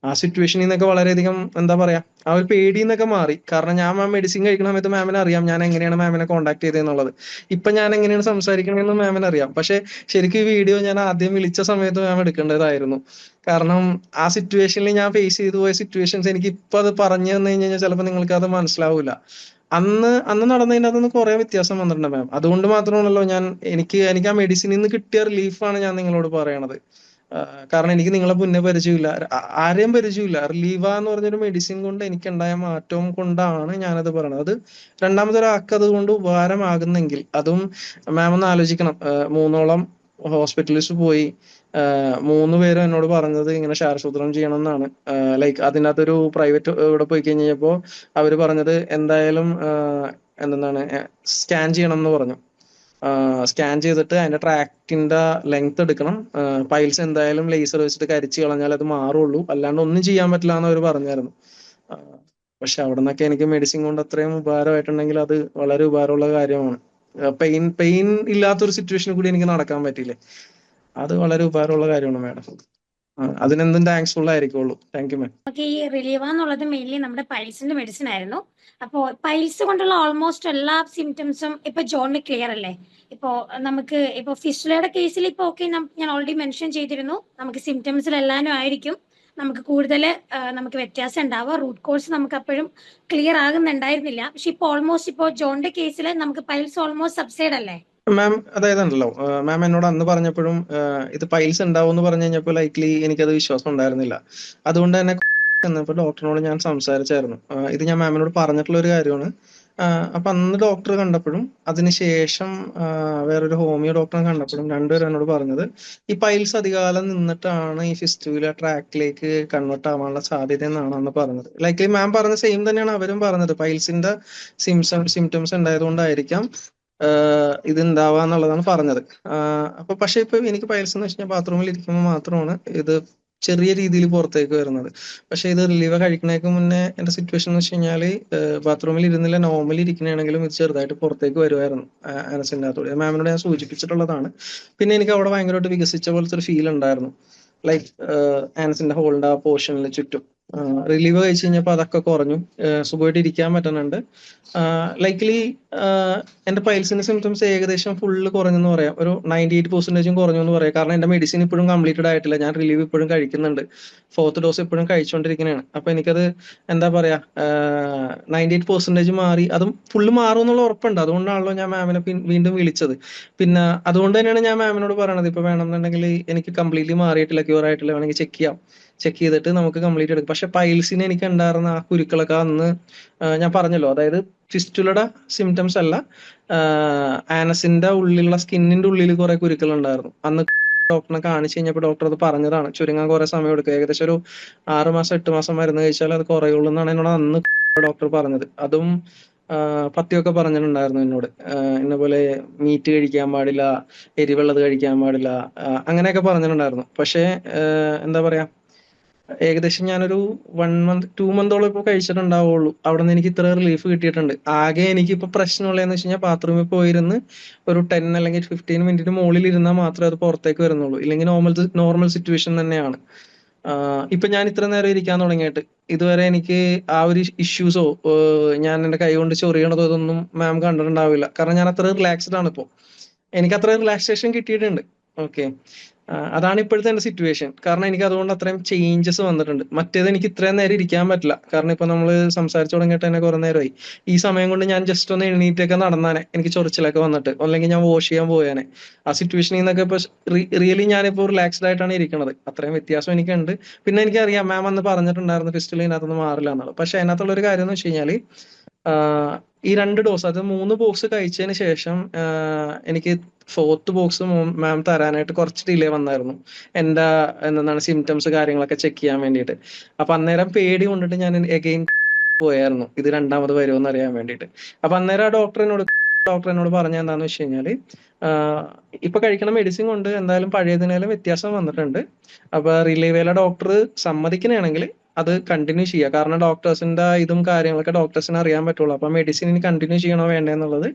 ആ സിറ്റുവേഷനിൽ നിന്നൊക്കെ വളരെയധികം എന്താ പറയാ, ആ ഒരു പേടി എന്നൊക്കെ മാറി. കാരണം ഞാൻ മെഡിസിൻ കഴിക്കുന്ന സമയത്ത് മാമിനെ അറിയാം ഞാൻ എങ്ങനെയാണ് മാമിനെ കോൺടാക്ട് ചെയ്തതെന്നുള്ളത്. ഇപ്പൊ ഞാൻ എങ്ങനെയാണ് സംസാരിക്കണമെന്ന് മാമിന് അറിയാം. പക്ഷെ ശരിക്കും ഈ വീഡിയോ ഞാൻ ആദ്യം വിളിച്ച സമയത്ത് മാം എടുക്കേണ്ടതായിരുന്നു. കാരണം ആ സിറ്റുവേഷനിൽ ഞാൻ ഫേസ് ചെയ്തു പോയ സിറ്റുവേഷൻസ് എനിക്ക് ഇപ്പൊ അത് പറഞ്ഞു തന്നു കഴിഞ്ഞാൽ ചിലപ്പോൾ നിങ്ങൾക്ക് അത് മനസ്സിലാവില്ല. അന്ന് അന്ന് നടന്നതിൻ്റെ അതൊന്ന് കുറെ വ്യത്യാസം വന്നിട്ടുണ്ട് മാം. അതുകൊണ്ട് മാത്രമാണല്ലോ എനിക്ക് ആ മെഡിസിനിൽ നിന്ന് കിട്ടിയ റിലീഫാണ് ഞാൻ നിങ്ങളോട് പറയണത്. കാരണം എനിക്ക് നിങ്ങളെ മുന്നേ പരിചയമില്ല, ആരെയും പരിചയമില്ല. റിലീവ എന്ന് പറഞ്ഞൊരു മെഡിസിൻ കൊണ്ട് എനിക്കുണ്ടായ മാറ്റവും കൊണ്ടാണ് ഞാനത് പറയണത്. അത് രണ്ടാമതൊരാൾക്ക് അതുകൊണ്ട് ഉപകാരമാകുന്നെങ്കിൽ അതും മാം ഒന്ന് ആലോചിക്കണം. 3ഓളം ഹോസ്പിറ്റലിസ്റ്റ് പോയി, 3 പേരും എന്നോട് പറഞ്ഞത് ഇങ്ങനെ ക്ഷാരസൂത്രം ചെയ്യണം എന്നാണ്. ലൈക്ക് അതിനകത്തൊരു പ്രൈവറ്റ് ഇവിടെ പോയി കഴിഞ്ഞപ്പോ അവര് പറഞ്ഞത് എന്തായാലും എന്താണ് സ്കാൻ ചെയ്യണം എന്ന് പറഞ്ഞു. സ്കാൻ ചെയ്തിട്ട് അതിന്റെ ട്രാക്റ്റിന്റെ ലെങ്ത് എടുക്കണം. പൈൽസ് എന്തായാലും ലേസർ വെച്ചിട്ട് കരിച്ചു കളഞ്ഞാൽ അത് മാറുള്ളൂ, അല്ലാണ്ട് ഒന്നും ചെയ്യാൻ പറ്റില്ല എന്ന് അവർ പറഞ്ഞായിരുന്നു. പക്ഷെ അവിടെ നിന്നൊക്കെ എനിക്ക് മെഡിസിൻ കൊണ്ട് അത്രയും ഉപകാരമായിട്ടുണ്ടെങ്കിൽ അത് വളരെ ഉപകാരമുള്ള കാര്യമാണ്. പെയിൻ ഇല്ലാത്തൊരു സിറ്റുവേഷനിൽ കൂടി എനിക്ക് നടക്കാൻ പറ്റിയില്ലേ, അത് വളരെ ഉപകാരമുള്ള കാര്യമാണ് മാഡം. അതിനെന്തും താങ്ക്സ്ഫുൾ ആയിരിക്കുള്ളൂ. Thank you ma'am. നമുക്ക് ഈ റിലീവ എന്നുള്ളത് മെയിൻലി നമ്മുടെ പൈൽസിന്റെ മെഡിസിൻ ആയിരുന്നു. അപ്പോൾ പൈൽസ് കൊണ്ടുള്ള ഓൾമോസ്റ്റ് എല്ലാ സിംറ്റംസും ഇപ്പൊ ജോണിന് ക്ലിയർ അല്ലേ? ഇപ്പോ നമുക്ക് ഇപ്പൊ ഫിസ്റ്റുലയുടെ കേസിൽ ഇപ്പൊ ഓക്കെ, ഞാൻ ഓൾറെഡി മെൻഷൻ ചെയ്തിരുന്നു, നമുക്ക് സിംറ്റംസിലെല്ലാനും ആയിരിക്കും നമുക്ക് കൂടുതൽ നമുക്ക് വ്യത്യാസം ഉണ്ടാവുക. റൂട്ട് കോഴ്സ് നമുക്ക് അപ്പോഴും ക്ലിയർ ആകുന്നുണ്ടായിരുന്നില്ല. പക്ഷെ ഇപ്പൊ ഓൾമോസ്റ്റ് ഇപ്പോ ജോണിന്റെ കേസിൽ നമുക്ക് പൈൽസ് ഓൾമോസ്റ്റ് സബ്സൈഡ് അല്ലേ? മാം അതായതുണ്ടല്ലോ, മാം എന്നോട് അന്ന് പറഞ്ഞപ്പോഴും ഇത് പൈൽസ് ഉണ്ടാവും എന്ന് പറഞ്ഞു കഴിഞ്ഞപ്പോൾ ലൈക്ലി എനിക്കത് വിശ്വാസം ഉണ്ടായിരുന്നില്ല. അതുകൊണ്ട് തന്നെ എന്നപ്പോൾ ഡോക്ടറിനോട് ഞാൻ സംസാരിച്ചായിരുന്നു. ഇത് ഞാൻ മാമിനോട് പറഞ്ഞിട്ടുള്ള ഒരു കാര്യമാണ്. അപ്പൊ അന്ന് ഡോക്ടർ കണ്ടപ്പോഴും അതിനുശേഷം വേറൊരു ഹോമിയോ ഡോക്ടറെ കണ്ടപ്പോഴും രണ്ടുപേരും എന്നോട് പറഞ്ഞത് ഈ പൈൽസ് അധികകാലം നിന്നിട്ടാണ് ഈ ഫിസ്റ്റുല ട്രാക്കിലേക്ക് കൺവേർട്ട് ആവാനുള്ള സാധ്യത എന്നാണ് അന്ന് പറഞ്ഞത്. ലൈക്ലി മാം പറഞ്ഞ സെയിം തന്നെയാണ് അവരും പറഞ്ഞത്. പൈൽസിന്റെ സിംറ്റംസ് ഉണ്ടായതുകൊണ്ടായിരിക്കാം ഇത് ഉണ്ടാവാന്നുള്ളതാണ് പറഞ്ഞത്. അപ്പൊ പക്ഷെ ഇപ്പൊ എനിക്ക് പൈൽസ് എന്ന് വെച്ച് കഴിഞ്ഞാൽ ബാത്റൂമിൽ ഇരിക്കുമ്പോൾ മാത്രമാണ് ഇത് ചെറിയ രീതിയിൽ പുറത്തേക്ക് വരുന്നത്. പക്ഷെ ഇത് റിലീവ കഴിക്കണേക്ക് മുന്നേ എന്റെ സിറ്റുവേഷൻ എന്ന് വെച്ച് കഴിഞ്ഞാല് ബാത്റൂമിൽ ഇരുന്നില്ല, നോർമലി ഇരിക്കണമെങ്കിലും ഇത് ചെറുതായിട്ട് പുറത്തേക്ക് വരുമായിരുന്നു ആനസിന്റെ അകത്തൂടെ. മാമിനോട് ഞാൻ സൂചിപ്പിച്ചിട്ടുള്ളതാണ്. പിന്നെ എനിക്ക് അവിടെ ഭയങ്കരമായിട്ട് വികസിച്ച പോലത്തെ ഒരു ഫീൽ ഉണ്ടായിരുന്നു. ലൈക്ക് ആനസിന്റെ ഹോളിന്റെ ആ പോർഷനിൽ ചുറ്റും റിലീവ് കഴിച്ചു കഴിഞ്ഞപ്പോൾ അതൊക്കെ കുറഞ്ഞു. സുഖമായിട്ട് ഇരിക്കാൻ പറ്റുന്നുണ്ട്. ലൈക്ലി എന്റെ പൈൽസിന്റെ സിംറ്റംസ് ഏകദേശം ഫുള്ള് കുറഞ്ഞെന്ന് പറയാം. ഒരു 98% കുറഞ്ഞു എന്ന് പറയാം. കാരണം എന്റെ മെഡിസിൻ ഇപ്പോഴും കംപ്ലീറ്റഡ് ആയിട്ടില്ല. ഞാൻ റിലീവ് ഇപ്പോഴും കഴിക്കുന്നുണ്ട്. 4th ഡോസ് ഇപ്പോഴും കഴിച്ചുകൊണ്ടിരിക്കുന്നതാണ്. അപ്പൊ എനിക്കത് എന്താ പറയാ, 98% മാറി. അതും ഫുള്ള് മാറും എന്നുള്ള ഉറപ്പുണ്ട്. അതുകൊണ്ടാണല്ലോ ഞാൻ മാമിനെ വീണ്ടും വിളിച്ചത്. പിന്നെ അതുകൊണ്ട് തന്നെയാണ് ഞാൻ മാമിനോട് പറയണത്, ഇപ്പൊ വേണമെന്നുണ്ടെങ്കിൽ എനിക്ക് കംപ്ലീറ്റ്ലി മാറിയിട്ടില്ല, ക്യൂർ ആയിട്ടില്ല, വേണമെങ്കിൽ ചെക്ക് ചെയ്തിട്ട് നമുക്ക് കംപ്ലീറ്റ് എടുക്കും. പക്ഷെ പൈൽസിന് എനിക്ക് ഉണ്ടായിരുന്ന ആ കുരുക്കളൊക്കെ അന്ന് ഞാൻ പറഞ്ഞല്ലോ, അതായത് ഫിസ്റ്റുലയുടെ സിംറ്റംസ് അല്ല, ആനസിന്റെ ഉള്ളിലുള്ള സ്കിന്നിന്റെ ഉള്ളിൽ കുറെ കുരുക്കൾ ഉണ്ടായിരുന്നു. അന്ന് ഡോക്ടറിനെ കാണിച്ചു കഴിഞ്ഞപ്പോൾ ഡോക്ടർ അത് പറഞ്ഞതാണ്, ചുരുങ്ങാൻ കുറെ സമയം എടുക്കും, ഏകദേശം ഒരു 6 മാസം 8 മാസം മരുന്ന് കഴിച്ചാൽ അത് കുറയുള്ളൂ എന്നാണ് എന്നോട് അന്ന് ഡോക്ടർ പറഞ്ഞത്. അതും പത്യമൊക്കെ പറഞ്ഞിട്ടുണ്ടായിരുന്നു എന്നോട്. ഇന്ന പോലെ മീറ്റ് കഴിക്കാൻ പാടില്ല, എരിവുള്ളത് കഴിക്കാൻ പാടില്ല, അങ്ങനെയൊക്കെ പറഞ്ഞിട്ടുണ്ടായിരുന്നു. പക്ഷേ എന്താ പറയാ, ഏകദേശം ഞാനൊരു 1 മന്ത് 2 മന്തോളം ഇപ്പൊ കഴിച്ചിട്ടുണ്ടാവുള്ളൂ. അവിടെ നിന്ന് എനിക്ക് ഇത്ര റിലീഫ് കിട്ടിയിട്ടുണ്ട്. ആകെ എനിക്കിപ്പോ പ്രശ്നമുള്ളതെന്ന് വെച്ച് കഴിഞ്ഞാൽ ബാത്റൂമിൽ പോയിരുന്ന് ഒരു 10 അല്ലെങ്കിൽ 15 മിനിറ്റിന് മുകളിൽ ഇരുന്നാൽ മാത്രമേ അത് പുറത്തേക്ക് വരുന്നുള്ളൂ. ഇല്ലെങ്കിൽ നോർമൽ സിറ്റുവേഷൻ തന്നെയാണ്. ഇപ്പൊ ഞാൻ ഇത്ര നേരം ഇരിക്കാൻ തുടങ്ങിയിട്ട് ഇതുവരെ എനിക്ക് ആ ഒരു ഇഷ്യൂസോ ഞാൻ എന്റെ കൈ കൊണ്ട് ചൊറിയണതോ ഇതൊന്നും മാം കണ്ടിട്ടുണ്ടാവില്ല. കാരണം ഞാൻ അത്ര റിലാക്സ്ഡ് ആണ് ഇപ്പോ. എനിക്ക് അത്ര റിലാക്സേഷൻ കിട്ടിയിട്ടുണ്ട്. ഓക്കെ. അതാണ് ഇപ്പോഴത്തെ എന്റെ സിറ്റുവേഷൻ. കാരണം എനിക്ക് അതുകൊണ്ട് അത്രയും ചേഞ്ചസ് വന്നിട്ടുണ്ട്. മറ്റേത് എനിക്ക് ഇത്രയും നേരം ഇരിക്കാൻ പറ്റില്ല. കാരണം ഇപ്പൊ നമ്മള് സംസാരിച്ചു തുടങ്ങിയിട്ട് തന്നെ കുറെ നേരമായി. ഈ സമയം കൊണ്ട് ഞാൻ ജസ്റ്റ് ഒന്ന് എണീറ്റൊക്കെ നടന്നാനെ എനിക്ക് ചൊറിച്ചിലൊക്കെ വന്നിട്ട്, അല്ലെങ്കിൽ ഞാൻ വാഷ് ചെയ്യാൻ പോയാനെ. ആ സിറ്റുവേഷനിൽ നിന്നൊക്കെ ഇപ്പൊ റിയലി ഞാനിപ്പോ റിലാക്സ്ഡ് ആയിട്ടാണ് ഇരിക്കുന്നത്. അത്രയും വ്യത്യാസം എനിക്കുണ്ട്. പിന്നെ എനിക്കറിയാം മാം അന്ന് പറഞ്ഞിട്ടുണ്ടായിരുന്നു ഫിസ്റ്റുല ഇതിനകത്തൊന്നും മാറില്ല എന്നുള്ളത്. പക്ഷെ അതിനകത്തുള്ള ഒരു കാര്യം എന്ന് വെച്ച് കഴിഞ്ഞാല് ഈ 2 ഡോസ്, അത് 3 ബോക്സ് കഴിച്ചതിന് ശേഷം എനിക്ക് 4th ബോക്സ് മാം തരാനായിട്ട് കുറച്ച് ഡിലേ വന്നായിരുന്നു. എന്റെ എന്താണ് സിംറ്റംസ് കാര്യങ്ങളൊക്കെ ചെക്ക് ചെയ്യാൻ വേണ്ടിയിട്ട്. അപ്പൊ അന്നേരം പേടി കൊണ്ടിട്ട് ഞാൻ എഗെയിൻ പോയായിരുന്നു, ഇത് രണ്ടാമത് വരുമെന്ന് അറിയാൻ വേണ്ടിയിട്ട്. അപ്പൊ അന്നേരം ആ ഡോക്ടർ എന്നോട് പറഞ്ഞ എന്താന്ന് വെച്ച് കഴിഞ്ഞാല്, ഇപ്പൊ കഴിക്കുന്ന മെഡിസിൻ കൊണ്ട് എന്തായാലും പഴയതിനേലും വ്യത്യാസം വന്നിട്ടുണ്ട്. അപ്പൊ റിലീവേല ഡോക്ടർ സമ്മതിക്കണമെങ്കിൽ അത് കണ്ടിന്യൂ ചെയ്യുക. കാരണം ഡോക്ടേഴ്സിന്റെ ഇതും കാര്യങ്ങളൊക്കെ ഡോക്ടേഴ്സിന് അറിയാൻ പറ്റുള്ളൂ. അപ്പൊ മെഡിസിൻ ഇനി കണ്ടിന്യൂ ചെയ്യണോ വേണ്ടേ എന്നുള്ളത്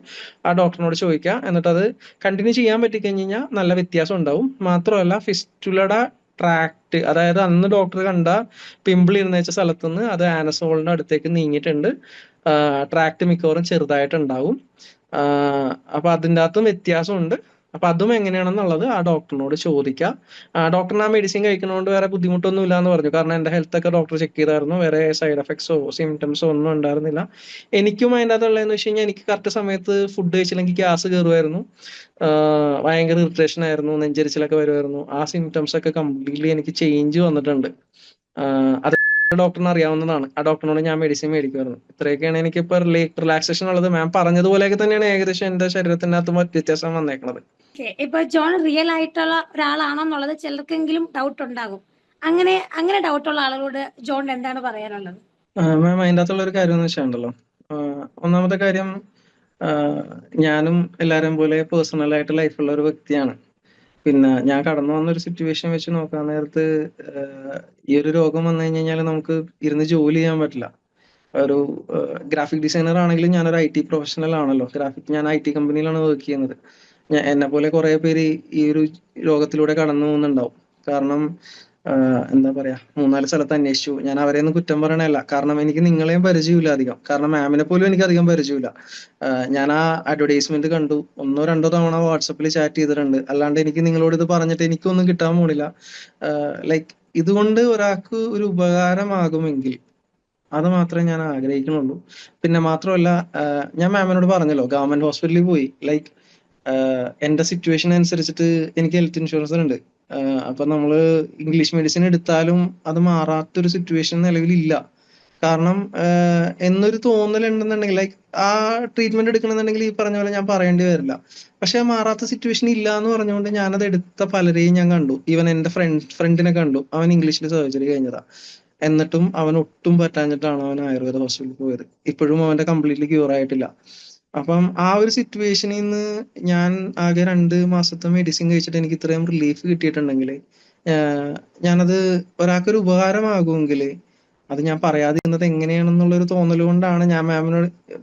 ആ ഡോക്ടറിനോട് ചോദിക്കുക. എന്നിട്ട് അത് കണ്ടിന്യൂ ചെയ്യാൻ പറ്റിക്കഴിഞ്ഞ് കഴിഞ്ഞാൽ നല്ല വ്യത്യാസം ഉണ്ടാവും. മാത്രമല്ല ഫിസ്റ്റുലയുടെ ട്രാക്ട്, അതായത് അന്ന് ഡോക്ടർ കണ്ട പിമ്പിൾ ഇരുന്ന വെച്ച സ്ഥലത്തുനിന്ന് അത് ആനസോളിന്റെ അടുത്തേക്ക് നീങ്ങിയിട്ടുണ്ട്. ട്രാക്ട് മിക്കവാറും ചെറുതായിട്ടുണ്ടാവും. അപ്പൊ അതിൻ്റെ അകത്തും വ്യത്യാസമുണ്ട്. അപ്പൊ അതും എങ്ങനെയാണെന്നുള്ളത് ആ ഡോക്ടറിനോട് ചോദിക്കാം. ഡോക്ടറിന് ആ മെഡിസിൻ കഴിക്കുന്നതുകൊണ്ട് വേറെ ബുദ്ധിമുട്ടൊന്നും ഇല്ല എന്ന് പറഞ്ഞു. കാരണം എന്റെ ഹെൽത്ത് ഒക്കെ ഡോക്ടർ ചെക്ക് ചെയ്തായിരുന്നു. വേറെ സൈഡ് എഫക്ട്സോ സിംറ്റംസോ ഒന്നും ഉണ്ടായിരുന്നില്ല. എനിക്കും അതിൻ്റെ അകത്തുള്ളതെന്ന് വെച്ച് കഴിഞ്ഞാൽ എനിക്ക് കറക്റ്റ് സമയത്ത് ഫുഡ് കഴിച്ചില്ലെങ്കിൽ ഗ്യാസ് കയറുമായിരുന്നു, ഭയങ്കര ഇറിറ്റേഷൻ ആയിരുന്നു, നെഞ്ചരിച്ചിലൊക്കെ വരുമായിരുന്നു. ആ സിംറ്റംസ് ഒക്കെ കംപ്ലീറ്റ്ലി എനിക്ക് ചേഞ്ച് വന്നിട്ടുണ്ട്. അത് ഡോക്ടറിന് അറിയാവുന്നതാണ്. ആ ഡോക്ടറിനോട് ഞാൻ മെഡിസിൻ മേടിക്കുമായിരുന്നു. ഇത്രയൊക്കെയാണ് എനിക്ക് ഇപ്പൊ റിലാക്സേഷൻ ഉള്ളത്. മാം പറഞ്ഞതുപോലെയൊക്കെ തന്നെയാണ് ഏകദേശം എന്റെ ശരീരത്തിനകത്ത് വ്യത്യാസം വന്നേക്കുന്നത്. ഇപ്പൊ ജോൺ റിയൽ ആയിട്ടുള്ള ഒരാളാണെന്നുള്ളത് ചിലർക്കെങ്കിലും ഡൗട്ട് ഉണ്ടാകും. അങ്ങനെ ഡൗട്ട് ഉള്ള ആളുകളോട് ജോൺ എന്താണ് പറയാനുള്ളത്? മാം അതിൻ്റെ അകത്തുള്ള ഒരു കാര്യം എന്ന് വെച്ചാണ്ടല്ലോ, ഒന്നാമത്തെ കാര്യം, ഞാനും എല്ലാരും പോലെ പേഴ്സണൽ ആയിട്ട് ലൈഫുള്ള ഒരു വ്യക്തിയാണ്. പിന്നെ ഞാൻ കടന്നു വന്ന ഒരു സിറ്റുവേഷൻ വെച്ച് നോക്കാൻ നേരത്ത്, ഈ ഒരു രോഗം വന്നു കഴിഞ്ഞാൽ നമുക്ക് ഇരുന്ന് ജോലി ചെയ്യാൻ പറ്റില്ല. ഒരു ഗ്രാഫിക് ഡിസൈനർ ആണെങ്കിലും ഞാനൊരു IT പ്രൊഫഷണൽ ആണല്ലോ. ഞാൻ IT കമ്പനിയിലാണ് വർക്ക് ചെയ്യുന്നത്. എന്നെ പോലെ കുറെ പേര് ഈ ഒരു രോഗത്തിലൂടെ കടന്നു പോകുന്നുണ്ടാവും. കാരണം എന്താ പറയാ, 3-4 സ്ഥലത്ത് അന്വേഷിച്ചു. ഞാൻ അവരെയൊന്നും കുറ്റം പറയണല്ല. കാരണം എനിക്ക് നിങ്ങളെയും പരിചയമില്ല അധികം. കാരണം മാമിനെ പോലും എനിക്ക് അധികം പരിചയമില്ല. ഞാൻ ആ അഡ്വർടൈസ്മെന്റ് കണ്ടു, 1-2 തവണ വാട്സപ്പിൽ ചാറ്റ് ചെയ്തിട്ടുണ്ട്. അല്ലാണ്ട് എനിക്ക് നിങ്ങളോട് ഇത് പറഞ്ഞിട്ട് എനിക്കൊന്നും കിട്ടാൻ പോണില്ല. ലൈക്ക് ഇതുകൊണ്ട് ഒരാൾക്ക് ഒരു ഉപകാരമാകുമെങ്കിൽ അത് മാത്രമേ ഞാൻ ആഗ്രഹിക്കുന്നുള്ളൂ. പിന്നെ മാത്രമല്ല, ഞാൻ മാമിനോട് പറഞ്ഞല്ലോ ഗവൺമെന്റ് ഹോസ്പിറ്റലിൽ പോയി. ലൈക്ക് എന്റെ സിറ്റുവേഷൻ അനുസരിച്ചിട്ട് എനിക്ക് ഹെൽത്ത് ഇൻഷുറൻസ് ഉണ്ട്. അപ്പൊ നമ്മള് ഇംഗ്ലീഷ് മെഡിസിൻ എടുത്താലും അത് മാറാത്തൊരു സിറ്റുവേഷൻ നിലവിലില്ല. കാരണം എന്നൊരു തോന്നലുണ്ടെന്നുണ്ടെങ്കിൽ, ലൈക്ക് ആ ട്രീറ്റ്മെന്റ് എടുക്കണമെന്നുണ്ടെങ്കിൽ ഈ പറഞ്ഞ പോലെ ഞാൻ പറയേണ്ടി വരില്ല. പക്ഷെ മാറാത്ത സിറ്റുവേഷൻ ഇല്ല എന്ന് പറഞ്ഞുകൊണ്ട് ഞാനത് എടുത്ത പലരെയും ഞാൻ കണ്ടു. ഈവൻ എന്റെ ഫ്രണ്ടിനെ കണ്ടു. അവൻ ഇംഗ്ലീഷിൽ സർജറി കഴിഞ്ഞതാ. എന്നിട്ടും അവൻ ഒട്ടും പറ്റാഞ്ഞിട്ടാണ് അവൻ ആയുർവേദ ഹോസ്പിറ്റലിൽ പോയത്. ഇപ്പോഴും അവന്റെ കംപ്ലീറ്റ്ലി ക്യൂർ ആയിട്ടില്ല. അപ്പം ആ ഒരു സിറ്റുവേഷനിൽ നിന്ന് ഞാൻ ആകെ 2 മാസത്തെ മെഡിസിൻ കഴിച്ചിട്ട് എനിക്ക് ഇത്രയും റിലീഫ് കിട്ടിയിട്ടുണ്ടെങ്കിൽ, ഞാനത് ഒരാൾക്കൊരു ഉപകാരമാകുമെങ്കിൽ അത് ഞാൻ പറയാതിരുന്നത് എങ്ങനെയാണെന്നുള്ളൊരു തോന്നൽ കൊണ്ടാണ് ഞാൻ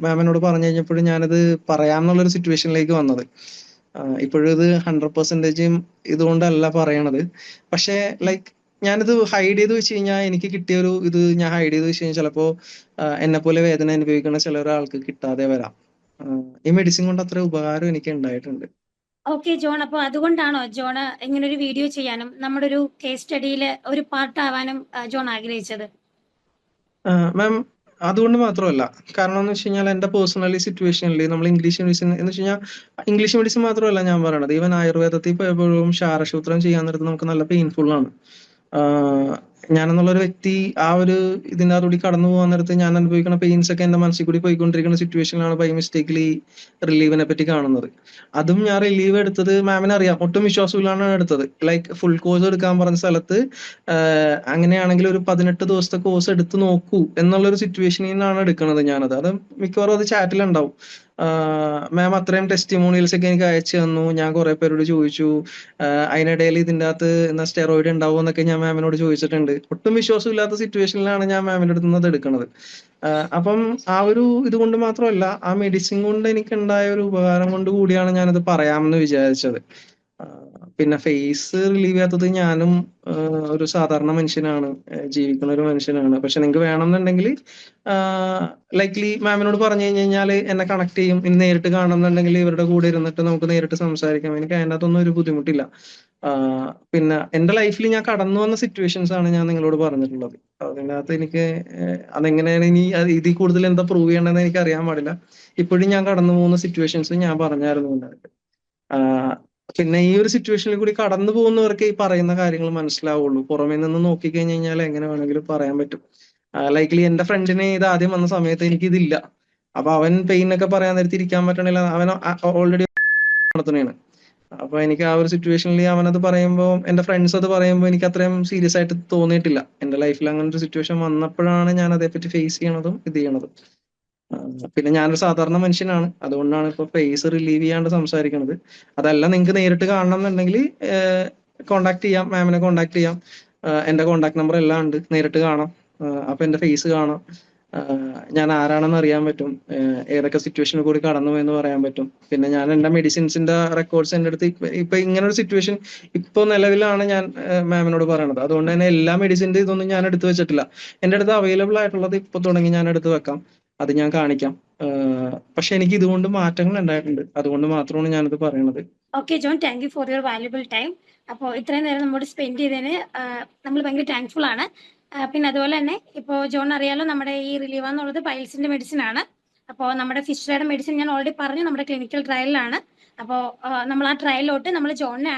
മാമിനോട് പറഞ്ഞു കഴിഞ്ഞപ്പോഴും ഞാനത് പറയാമെന്നുള്ളൊരു സിറ്റുവേഷനിലേക്ക് വന്നത്. ഇപ്പോഴും ഇത് 100% ഇതുകൊണ്ടല്ല പറയണത്. പക്ഷെ ലൈക്ക് ഞാനിത് ഹൈഡ് ചെയ്ത് വെച്ച് കഴിഞ്ഞാൽ എനിക്ക് കിട്ടിയ ഒരു ഇത് ഞാൻ ഹൈഡ് ചെയ്ത് വെച്ച് കഴിഞ്ഞാൽ ചിലപ്പോ എന്നെ പോലെ വേദന അനുഭവിക്കുന്ന ചില ഒരാൾക്ക് കിട്ടാതെ വരാം. ഈ മെഡിസിൻ കൊണ്ട് അത്ര ഉപകാരം എനിക്ക് ഉണ്ടായിട്ടുണ്ട്. ഓക്കെ ജോൺ, അപ്പൊ അതുകൊണ്ടാണോ ജോൺ ഇങ്ങനെ ഒരു വീഡിയോ ചെയ്യാനും നമ്മുടെ ഒരു കേസ് സ്റ്റഡിയിൽ ഒരു പാർട്ട് ആവാനും ജോൺ ആഗ്രഹിച്ചത്? മാം, അതുകൊണ്ട് മാത്രമല്ല. കാരണം എന്ന് വെച്ച് കഴിഞ്ഞാൽ എന്റെ പേഴ്സണലി സിറ്റുവേഷനിൽ നമ്മൾ ഇംഗ്ലീഷ് മെഡിസിൻ എന്ന് വെച്ച് കഴിഞ്ഞാൽ, ഇംഗ്ലീഷ് മെഡിസിൻ മാത്രമല്ല ഞാൻ പറയണത്, ഈവൻ ആയുർവേദത്തിൽ പോയപ്പോഴും ക്ഷാരസൂത്രം ചെയ്യാൻ നേരത്ത് നമുക്ക് നല്ല പെയിൻഫുൾ ആണ്. ഞാനെന്നുള്ളൊരു വ്യക്തി ആ ഒരു ഇതിൻ്റെ കൂടി കടന്നു പോകാൻ നേരത്ത് ഞാൻ അനുഭവിക്കുന്ന പെയിൻസ് ഒക്കെ എന്റെ മനസ്സിൽ കൂടി പോയിക്കൊണ്ടിരിക്കുന്ന സിറ്റുവേഷനിലാണ് ബൈ മിസ്റ്റേക്കലി റിലീവിനെ പറ്റി കാണുന്നത്. അതും ഞാൻ റിലീവ് എടുത്തത് മാമിന് അറിയാം, ഒട്ടും വിശ്വാസമില്ലാണ് എടുത്തത്. ലൈക്ക് ഫുൾ കോഴ്സ് എടുക്കാൻ പറഞ്ഞ സ്ഥലത്ത് അങ്ങനെയാണെങ്കിൽ ഒരു 18 ദിവസത്തെ കോഴ്സ് എടുത്ത് നോക്കൂ എന്നുള്ളൊരു സിറ്റുവേഷനിൽ നിന്നാണ് എടുക്കുന്നത് ഞാനത്. അത് മിക്കവാറും അത് ചാറ്റിലുണ്ടാവും. മാം അത്രയും ടെസ്റ്റിമോണിയൽസ് ഒക്കെ എനിക്ക് അയച്ചു തന്നു. ഞാൻ കുറെ പേരോട് ചോദിച്ചു. അതിനിടയിൽ ഇതിൻ്റെ അകത്ത് എന്നാ സ്റ്റെറോയിഡ് ഉണ്ടാവും എന്നൊക്കെ ഞാൻ മാമിനോട് ചോദിച്ചിട്ടുണ്ട്. ഒട്ടും വിശ്വാസമില്ലാത്ത സിറ്റുവേഷനിലാണ് ഞാൻ മാമിൻ്റെ അടുത്ത് നിന്ന് അത് എടുക്കുന്നത്. അപ്പം ആ ഒരു ഇത് കൊണ്ട് മാത്രമല്ല, ആ മെഡിസിൻ കൊണ്ട് എനിക്ക് ഉണ്ടായ ഒരു ഉപകാരം കൊണ്ട് കൂടിയാണ് ഞാനത് പറയാമെന്ന് വിചാരിച്ചത്. പിന്നെ ഫേസ് റിലീവ് ചെയ്യാത്തത് ഞാനും ഒരു സാധാരണ മനുഷ്യനാണ്, ജീവിക്കുന്ന ഒരു മനുഷ്യനാണ്. പക്ഷെ നിങ്ങൾക്ക് വേണമെന്നുണ്ടെങ്കിൽ ലൈക്ലി മാമിനോട് പറഞ്ഞു കഴിഞ്ഞാൽ എന്നെ കണക്ട് ചെയ്യും. ഇനി നേരിട്ട് കാണണമെന്നുണ്ടെങ്കിൽ ഇവരുടെ കൂടെ ഇരുന്നിട്ട് നമുക്ക് നേരിട്ട് സംസാരിക്കാം. എനിക്ക് അതിനകത്തൊന്നും ഒരു ബുദ്ധിമുട്ടില്ല. പിന്നെ എന്റെ ലൈഫിൽ ഞാൻ കടന്നു വന്ന സിറ്റുവേഷൻസ് ആണ് ഞാൻ നിങ്ങളോട് പറഞ്ഞിട്ടുള്ളത്. അതിനകത്ത് എനിക്ക് അതെങ്ങനെയാണ് ഇനി ഇതിൽ കൂടുതൽ എന്താ പ്രൂവ് ചെയ്യണമെന്ന് എനിക്ക് അറിയാൻ പാടില്ല. ഇപ്പോഴും ഞാൻ കടന്നു പോകുന്ന സിറ്റുവേഷൻസ് ഞാൻ പറഞ്ഞായിരുന്നു ഇതിനകത്ത്. പിന്നെ ഈ ഒരു സിറ്റുവേഷനിൽ കൂടി കടന്നു പോകുന്നവർക്ക് ഈ പറയുന്ന കാര്യങ്ങൾ മനസ്സിലാവുള്ളൂ. പുറമേ നിന്ന് നോക്കിക്കഴിഞ്ഞ് കഴിഞ്ഞാൽ എങ്ങനെ വേണമെങ്കിലും പറയാൻ പറ്റും. ലൈക്ലി എന്റെ ഫ്രണ്ടിന് ഇത് ആദ്യം വന്ന സമയത്ത് എനിക്ക് ഇതില്ല. അപ്പൊ അവൻ പെയിൻ ഒക്കെ പറയാൻ നേരത്തെ ഇരിക്കാൻ പറ്റണില്ല. അവൻ ഓൾറെഡി നടത്തുന്നതാണ്. അപ്പൊ എനിക്ക് ആ ഒരു സിറ്റുവേഷനിൽ അവനത് പറയുമ്പോൾ, എന്റെ ഫ്രണ്ട്സ് അത് പറയുമ്പോൾ എനിക്ക് അത്രയും സീരിയസ് ആയിട്ട് തോന്നിയിട്ടില്ല. എന്റെ ലൈഫിൽ അങ്ങനെ ഒരു സിറ്റുവേഷൻ വന്നപ്പോഴാണ് ഞാൻ അതേപ്പറ്റി ഫേസ് ചെയ്യണതും ഇത് ചെയ്യണതും. പിന്നെ ഞാനൊരു സാധാരണ മനുഷ്യനാണ്, അതുകൊണ്ടാണ് ഇപ്പൊ ഫേസ് റിലീവ് ചെയ്യാണ്ട് സംസാരിക്കുന്നത്. അതല്ല നിങ്ങൾക്ക് നേരിട്ട് കാണണം എന്നുണ്ടെങ്കിൽ കോണ്ടാക്ട് ചെയ്യാം, മാമിനെ കോണ്ടാക്ട് ചെയ്യാം. എന്റെ കോണ്ടാക്ട് നമ്പർ എല്ലാം ഉണ്ട്. നേരിട്ട് കാണാം. അപ്പൊ എന്റെ ഫേസ് കാണാം. ഞാൻ ആരാണെന്ന് അറിയാൻ പറ്റും. ഏതൊക്കെ സിറ്റുവേഷനിൽ കൂടി കടന്നു എന്ന് പറയാൻ പറ്റും. പിന്നെ ഞാൻ എന്റെ മെഡിസിൻസിന്റെ റെക്കോർഡ്സ് എന്റെ അടുത്ത് ഇപ്പൊ ഇങ്ങനെ ഒരു സിറ്റുവേഷൻ ഇപ്പൊ നിലവിലാണ് ഞാൻ മാമിനോട് പറയണത്. അതുകൊണ്ട് തന്നെ എല്ലാ മെഡിസിന്റെ ഇതൊന്നും ഞാൻ എടുത്തു വെച്ചിട്ടില്ല. എന്റെ അടുത്ത് അവൈലബിൾ ആയിട്ടുള്ളത് ഇപ്പൊ തുടങ്ങി ഞാൻ എടുത്ത് വെക്കാം. അത് ഞാൻ കാണിക്കാം. പക്ഷെ എനിക്ക് ഇതുകൊണ്ട് മാറ്റങ്ങൾ ഉണ്ടായിട്ടുണ്ട്. അതുകൊണ്ട് മാത്രമാണ് ഞാനിത് പറയണത്. Okay John, thank you for your valuable time. അപ്പോൾ ഇത്രയും നേരം നമ്മോട് സ്പെൻഡ് ചെയ്തതിന് നമ്മൾ ഭയങ്കര താങ്ക്ഫുൾ ആണ്. പിന്നെ അതുപോലെ തന്നെ ഇപ്പോൾ ജോൺ അറിയാലോ, നമ്മുടെ ഈ റിലീവ എന്നുള്ളത് പൈൽസിന്റെ മെഡിസിൻ ആണ്. അപ്പോൾ നമ്മുടെ ഫിഷറയുടെ മെഡിസിൻ ഞാൻ ഓൾറെഡി പറഞ്ഞു, നമ്മുടെ ക്ലിനിക്കൽ ട്രയലിലാണ്. അപ്പോൾ നമ്മൾ ആ ട്രയലിലോട്ട് നമ്മൾ ജോണിനെ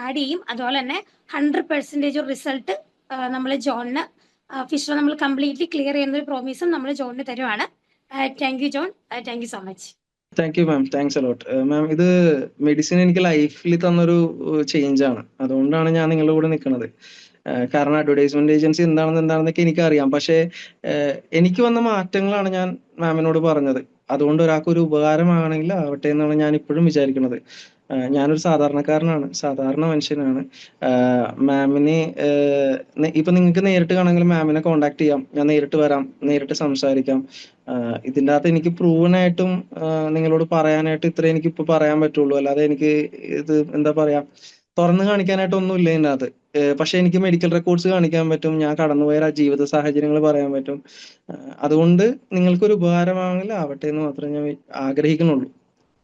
ആഡ് ചെയ്യും. അതുപോലെ തന്നെ 100% റിസൾട്ട് നമ്മൾ ജോണിന് ഫിഷർ നമ്മൾ കംപ്ലീറ്റ്ലി ക്ലിയർ ചെയ്യുന്ന ഒരു പ്രോമിസും നമ്മൾ ജോണിന് തരുവാണ്. Thank you John, thank you so much. Thank you ma'am, thanks a lot. Ma'am, ഇത് മെഡിസിൻ എനിക്ക് ലൈഫിൽ തന്നൊരു ചേഞ്ച് ആണ്. അതുകൊണ്ടാണ് ഞാൻ നിങ്ങളുടെ കൂടെ നിൽക്കുന്നത്. കാരണം അഡ്വർടൈസ്മെന്റ് ഏജൻസി എന്താണെന്നൊക്കെ എനിക്കറിയാം. പക്ഷേ എനിക്ക് വന്ന മാറ്റങ്ങളാണ് ഞാൻ മാമിനോട് പറഞ്ഞത്. അതുകൊണ്ട് ഒരാൾക്ക് ഒരു ഉപകാരമാണെങ്കിൽ ആവട്ടെ എന്നാണ് ഞാൻ ഇപ്പോഴും വിചാരിക്കുന്നത്. ഞാനൊരു സാധാരണക്കാരനാണ്, സാധാരണ മനുഷ്യനാണ്. മാമിന് ഇപ്പൊ നിങ്ങൾക്ക് നേരിട്ട് കാണണമെങ്കിൽ മാമിനെ കോണ്ടാക്ട് ചെയ്യാം. ഞാൻ നേരിട്ട് വരാം, നേരിട്ട് സംസാരിക്കാം. ഇതിൻ്റെ അകത്ത് എനിക്ക് പ്രൂവൻ ആയിട്ടും നിങ്ങളോട് പറയാനായിട്ട് ഇത്ര എനിക്ക് ഇപ്പൊ പറയാൻ പറ്റുള്ളൂ. അല്ലാതെ എനിക്ക് ഇത് എന്താ പറയാ, തുറന്നു കാണിക്കാനായിട്ട് ഒന്നുമില്ല ഇതിൻ്റെ അകത്ത്. പക്ഷെ എനിക്ക് മെഡിക്കൽ റെക്കോർഡ്സ് കാണിക്കാൻ പറ്റും. ഞാൻ കടന്നുപോയ ജീവിത സാഹചര്യങ്ങൾ പറയാൻ പറ്റും. അതുകൊണ്ട് നിങ്ങൾക്കൊരു ഉപകാരമാണെങ്കിൽ ആവട്ടെ എന്ന് മാത്രമേ ഞാൻ ആഗ്രഹിക്കുന്നുള്ളൂ.